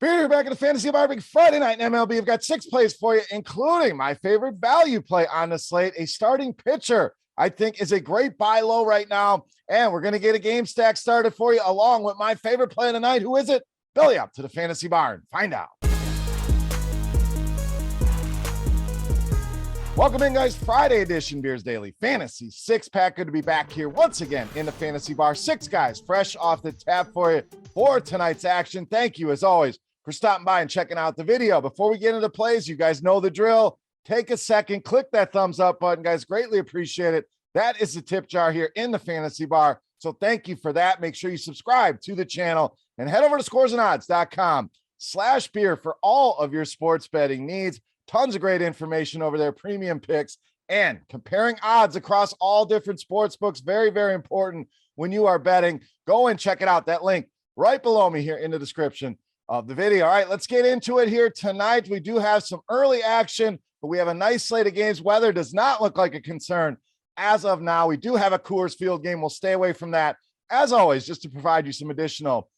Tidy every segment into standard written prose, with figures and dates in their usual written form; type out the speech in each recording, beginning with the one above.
Here back at the Fantasy Barbecue Friday night in MLB. I've got 6 plays for you, including my favorite value play on the slate, a starting pitcher I think is a great buy low right now. And we're going to get a game stack started for you along with my favorite play of the night. Who is it? Belly up to the Fantasy Barn. Find out. Welcome in, guys. Friday edition Beers Daily Fantasy 6-pack. Good to be back here once again in the Fantasy Bar. 6 guys fresh off the tap for you for tonight's action. Thank you, as always, for stopping by and checking out the video. Before we get into plays, you guys know the drill. Take a second, click that thumbs up button, guys. Greatly appreciate it. That is the tip jar here in the Fantasy Bar. So thank you for that. Make sure you subscribe to the channel and head over to scoresandodds.com/beer for all of your sports betting needs. Tons of great information over there, premium picks, and comparing odds across all different sports books. Very, very important when you are betting. Go and check it out. That link right below me here in the description of the video. All right, let's get into it here tonight. We do have some early action, but we have a nice slate of games. Weather does not look like a concern as of now. We do have a Coors Field game. We'll stay away from that, as always, just to provide you some additional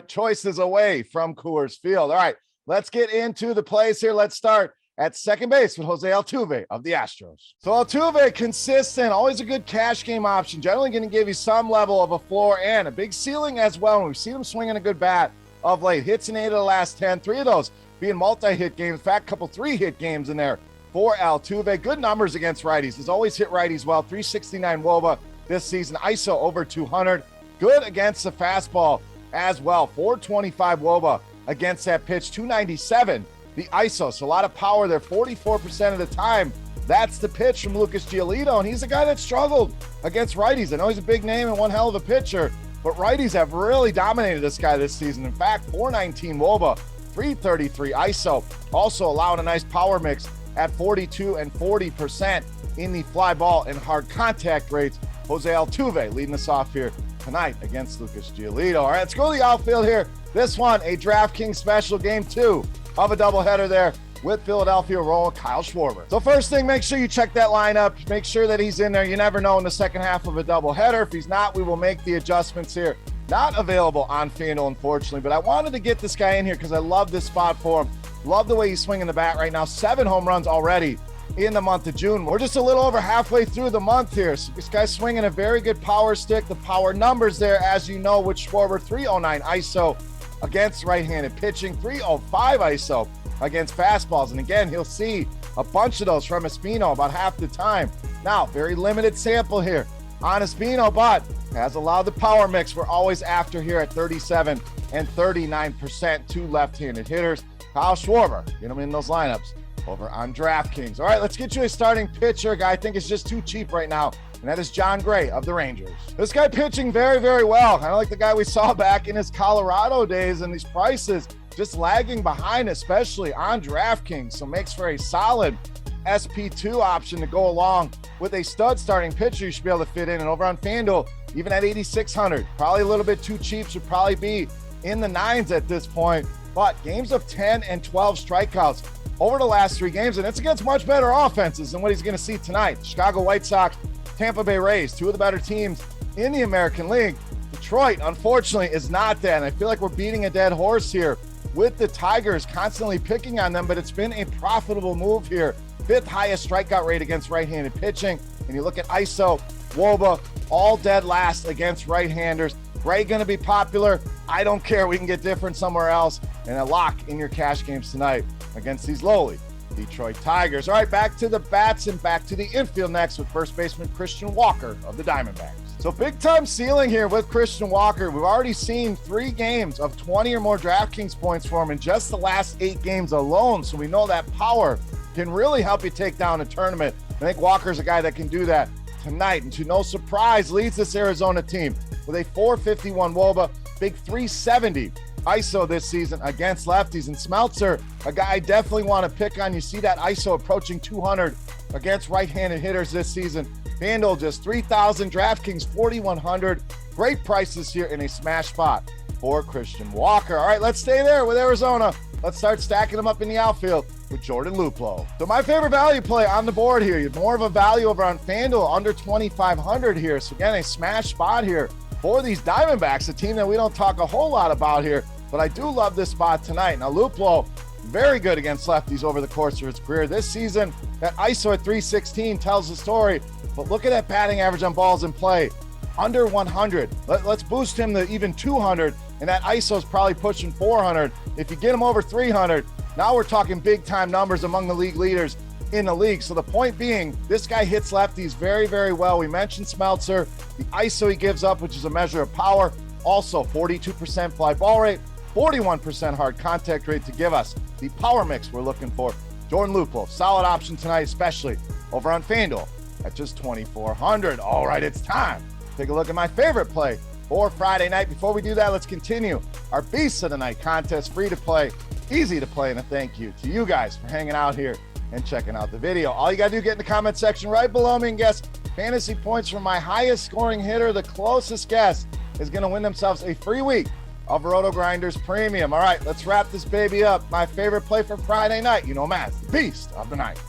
choices away from Coors Field. All right, let's get into the plays here. Let's start at second base with Jose Altuve of the Astros. So Altuve, consistent, always a good cash game option, generally going to give you some level of a floor and a big ceiling as well. And we've seen him swinging a good bat of late. Hits in 8 of the last 10, 3 of those being multi-hit games. In fact, a couple 3-hit games in there for Altuve. Good numbers against righties. Has always hit righties well. 369 WOBA this season. ISO over 200. Good against the fastball as well. 425 WOBA against that pitch. 297 the ISO. So a lot of power there. 44% of the time, that's the pitch from Lucas Giolito. And he's a guy that struggled against righties. I know he's a big name and one hell of a pitcher, but righties have really dominated this guy this season. In fact, 419 WOBA, 333 ISO. Also allowing a nice power mix at 42 and 40% in the fly ball and hard contact rates. Jose Altuve leading us off here tonight against Lucas Giolito. All right, let's go to the outfield here. This one, a DraftKings special, game 2 of a doubleheader there with Philadelphia rolling Kyle Schwarber. So first thing, make sure you check that lineup. Make sure that he's in there. You never know in the second half of a doubleheader. If he's not, we will make the adjustments here. Not available on FanDuel, unfortunately, but I wanted to get this guy in here because I love this spot for him. Love the way he's swinging the bat right now. 7 home runs already in the month of June. We're just a little over halfway through the month here. So this guy's swinging a very good power stick. The power numbers there, as you know, with Schwarber, 309 ISO against right-handed pitching, 305 ISO against fastballs. And again, he'll see a bunch of those from Espino about half the time. Now, very limited sample here on Espino, but has allowed the power mix we're always after here at 37 and 39% to left-handed hitters. Kyle Schwarber, get him in those lineups over on DraftKings. All right, let's get you a starting pitcher. A guy I think is just too cheap right now, and that is John Gray of the Rangers. This guy pitching very, very well. Kind of like the guy we saw back in his Colorado days, and these prices just lagging behind, especially on DraftKings. So makes for a solid SP2 option to go along with a stud starting pitcher you should be able to fit in. And over on FanDuel, even at 8,600, probably a little bit too cheap, should probably be in the 9s at this point. But games of 10 and 12 strikeouts over the last 3 games, and it's against much better offenses than what he's going to see tonight. Chicago White Sox, Tampa Bay Rays, 2 of the better teams in the American League. Detroit, unfortunately, is not that, and I feel like we're beating a dead horse here with the Tigers, constantly picking on them, but it's been a profitable move here. 5th highest strikeout rate against right-handed pitching, and you look at ISO, WOBA, all dead last against right-handers. Gray going to be popular. I don't care. We can get different somewhere else, and a lock in your cash games tonight against these lowly Detroit Tigers. All right, back to the bats and back to the infield next with first baseman Christian Walker of the Diamondbacks. So big time ceiling here with Christian Walker. We've already seen 3 games of 20 or more DraftKings points for him in just the last 8 games alone. So we know that power can really help you take down a tournament. I think Walker's a guy that can do that tonight. And to no surprise, leads this Arizona team with a 451 WOBA, big 370 ISO this season against lefties. And Smeltzer, a guy I definitely want to pick on. You see that ISO approaching 200 against right-handed hitters this season. FanDuel just 3,000, DraftKings 4,100. Great prices here in a smash spot for Christian Walker. All right, let's stay there with Arizona. Let's start stacking them up in the outfield with Jordan Luplow. So my favorite value play on the board here. You have more of a value over on FanDuel, under 2,500 here. So again, a smash spot here for these Diamondbacks, a team that we don't talk a whole lot about here. but I do love this spot tonight. Now, Luplow, very good against lefties over the course of his career. This season, that ISO at 316 tells the story, but look at that batting average on balls in play, under 100. Let's boost him to even 200, and that ISO is probably pushing 400. If you get him over 300, now we're talking big-time numbers among the league leaders in the league. So the point being, this guy hits lefties very, very well. We mentioned Smeltzer, the ISO he gives up, which is a measure of power. Also, 42% fly ball rate, 41% hard contact rate to give us the power mix we're looking for. Jordan Luplow, solid option tonight, especially over on FanDuel at just 2,400. All right, it's time. Take a look at my favorite play for Friday night. Before we do that, let's continue our Beast of the Night contest, free to play, easy to play, and a thank you to you guys for hanging out here and checking out the video. All you got to do, get in the comment section right below me and guess fantasy points from my highest scoring hitter. The closest guess is going to win themselves a free week of RotoGrinders Premium. All right, let's wrap this baby up. My favorite play for Friday night, you know, Matt, Beast of the Night.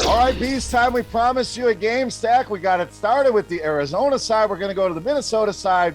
All right, Beast time. We promised you a game stack. We got it started with the Arizona side. We're going to go to the Minnesota side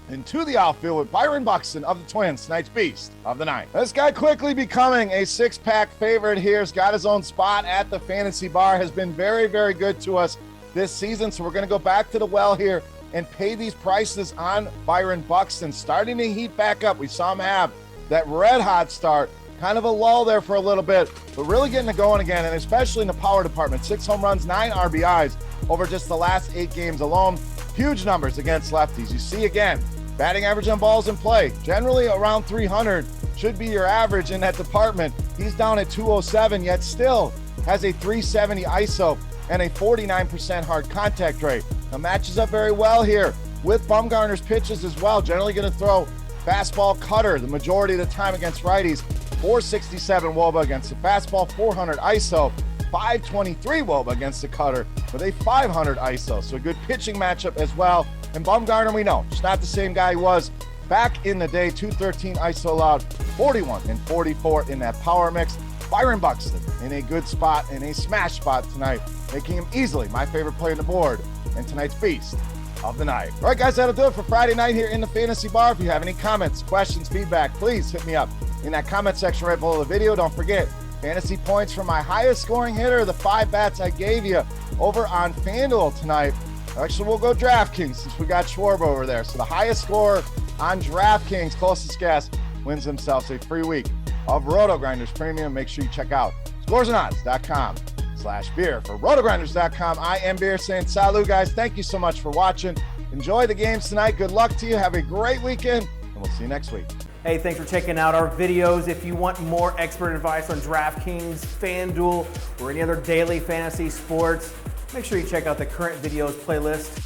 and to the outfield with Byron Buxton of the Twins, tonight's Beast of the Night. This guy quickly becoming a six-pack favorite here. He's got his own spot at the fantasy bar, has been very, very good to us this season. So we're going to go back to the well here and pay these prices on Byron Buxton. Starting to heat back up. We saw him have that red-hot start. Kind of a lull there for a little bit, but really getting it going again, and especially in the power department. 6 home runs, 9 RBIs over just the last 8 games alone. Huge numbers against lefties. You see again, batting average on balls in play, generally around 300 should be your average in that department. He's down at 207, yet still has a 370 ISO and a 49% hard contact rate. Now matches up very well here with Bumgarner's pitches as well. Generally going to throw fastball cutter the majority of the time against righties. 467 WOBA against the fastball, 400 ISO, 523 WOBA against the cutter with a 500 ISO. So a good pitching matchup as well. And Bumgarner, we know, just not the same guy he was back in the day. 213 ISO allowed, 41 and 44 in that power mix. Byron Buxton in a good spot, in a smash spot tonight, making him easily my favorite play on the board and tonight's Beast of the Night. All right, guys, that'll do it for Friday night here in the Fantasy Bar. If you have any comments, questions, feedback, please hit me up in that comment section right below the video. Don't forget, fantasy points from my highest scoring hitter, the 5 bats I gave you over on FanDuel tonight. Actually, we'll go DraftKings since we got Schwarber over there. So the highest score on DraftKings, closest guess, wins themselves a free week of RotoGrinders Premium. Make sure you check out scoresandodds.com/beer. For RotoGrinders.com, I am Beer saying salut, guys. Thank you so much for watching. Enjoy the games tonight. Good luck to you. Have a great weekend, and we'll see you next week. Hey, thanks for checking out our videos. If you want more expert advice on DraftKings, FanDuel, or any other daily fantasy sports, make sure you check out the current videos playlist.